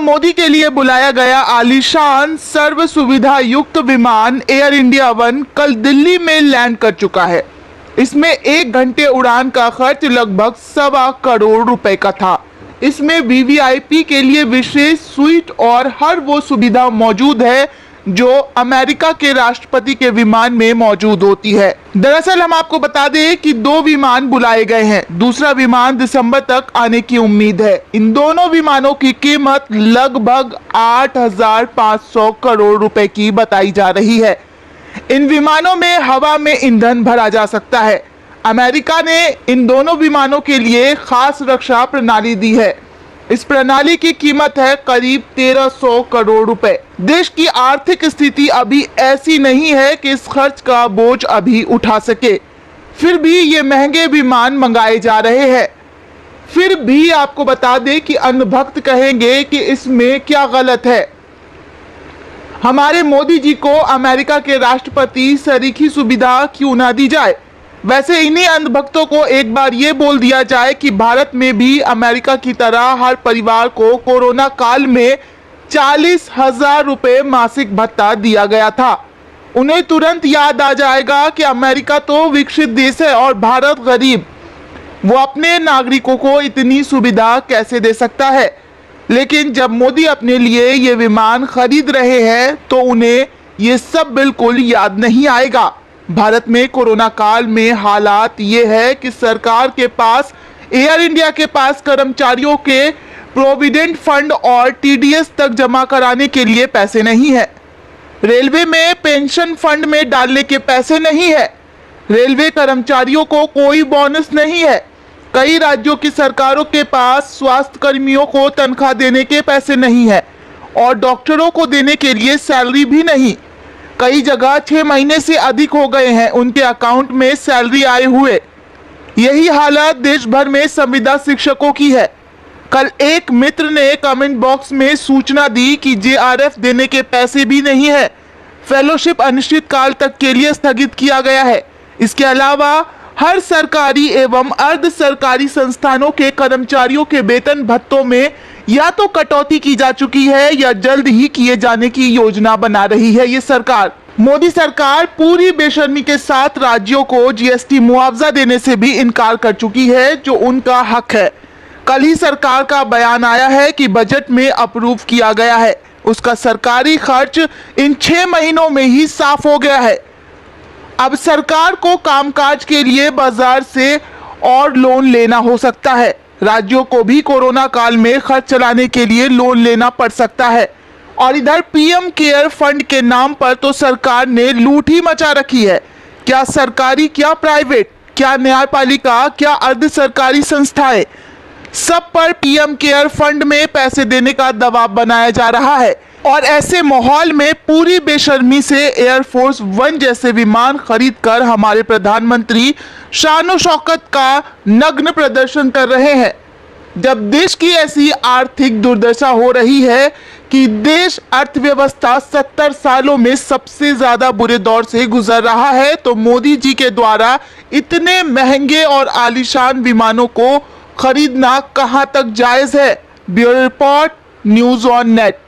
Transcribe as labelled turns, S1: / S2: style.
S1: मोदी के लिए बुलाया गया आलीशान सर्व सुविधा युक्त विमान एयर इंडिया वन कल दिल्ली में लैंड कर चुका है। इसमें 1 घंटे उड़ान का खर्च लगभग 1.25 करोड़ रुपए का था। इसमें वीवीआईपी के लिए विशेष स्वीट और हर वो सुविधा मौजूद है जो अमेरिका के राष्ट्रपति के विमान में मौजूद होती है। दरअसल हम आपको बता दें कि 2 विमान बुलाए गए हैं। दूसरा विमान दिसंबर तक आने की उम्मीद है। इन दोनों विमानों की कीमत लगभग 8,500 करोड़ रुपए की बताई जा रही है। इन विमानों में हवा में ईंधन भरा जा सकता है। अमेरिका ने इन दोनों विमानों के लिए खास रक्षा प्रणाली दी है। इस प्रणाली की कीमत है करीब 1,300 करोड़ रुपए। देश की आर्थिक स्थिति अभी ऐसी नहीं है कि इस खर्च का बोझ अभी उठा सके, फिर भी ये महंगे विमान मंगाए जा रहे हैं। फिर भी आपको बता दें कि अंधभक्त कहेंगे कि इसमें क्या गलत है। हमारे मोदी जी को अमेरिका के राष्ट्रपति सरीखी सुविधा क्यों ना दी जाए। वैसे इन्हीं अंधभक्तों को एक बार ये बोल दिया जाए कि भारत में भी अमेरिका की तरह हर परिवार को कोरोना काल में 40,000 रुपए मासिक भत्ता दिया गया था। उन्हें तुरंत याद आ जाएगा कि अमेरिका तो विकसित देश है और भारत गरीब। वो अपने नागरिकों को इतनी सुविधा कैसे दे सकता है। लेकिन जब मोदी अपने लिए ये विमान खरीद रहे हैं तो उन्हें ये सब बिल्कुल याद नहीं आएगा। भारत में कोरोना काल में हालात ये है कि सरकार के पास, एयर इंडिया के पास कर्मचारियों के प्रोविडेंट फंड और टीडीएस तक जमा कराने के लिए पैसे नहीं है। रेलवे में पेंशन फंड में डालने के पैसे नहीं है। रेलवे कर्मचारियों को कोई बोनस नहीं है। कई राज्यों की सरकारों के पास स्वास्थ्य कर्मियों को तनख्वाह देने के पैसे नहीं है और डॉक्टरों को देने के लिए सैलरी भी नहीं। कई जगह 6 महीने से अधिक हो गए हैं उनके अकाउंट में सैलरी आए हुए। यही हालत देश भर में संविदा शिक्षकों की है। कल एक मित्र ने कमेंट बॉक्स में सूचना दी कि जेआरएफ देने के पैसे भी नहीं है। फेलोशिप अनिश्चित काल तक के लिए स्थगित किया गया है। इसके अलावा हर सरकारी एवं अर्ध सरकारी संस्थानों के कर्मचारियों के वेतन भत्तों में या तो कटौती की जा चुकी है या जल्द ही किए जाने की योजना बना रही है ये सरकार। मोदी सरकार पूरी बेशर्मी के साथ राज्यों को जीएसटी मुआवजा देने से भी इनकार कर चुकी है जो उनका हक है। कल ही सरकार का बयान आया है कि बजट में अप्रूव किया गया है। उसका सरकारी खर्च इन 6 महीनों में ही साफ हो गया है। अब सरकार को कामकाज के लिए बाजार से और लोन लेना हो सकता है। राज्यों को भी कोरोना काल में खर्च चलाने के लिए लोन लेना पड़ सकता है। और इधर पीएम केयर फंड के नाम पर तो सरकार ने लूट ही मचा रखी है। क्या सरकारी, क्या प्राइवेट, क्या न्यायपालिका, क्या अर्ध सरकारी संस्थाएं, सब पर पीएम केयर फंड में पैसे देने का दबाव बनाया जा रहा है। और ऐसे माहौल में पूरी बेशर्मी से एयरफोर्स वन जैसे विमान खरीदकर हमारे प्रधानमंत्री शान शौकत का नग्न प्रदर्शन कर रहे हैं। जब देश की ऐसी आर्थिक दुर्दशा हो रही है कि देश अर्थव्यवस्था 70 सालों में सबसे ज्यादा बुरे दौर से गुजर रहा है, तो मोदी जी के द्वारा इतने महंगे और आलीशान विमानों को खरीदना कहां तक जायज है। Bureau report, news on net.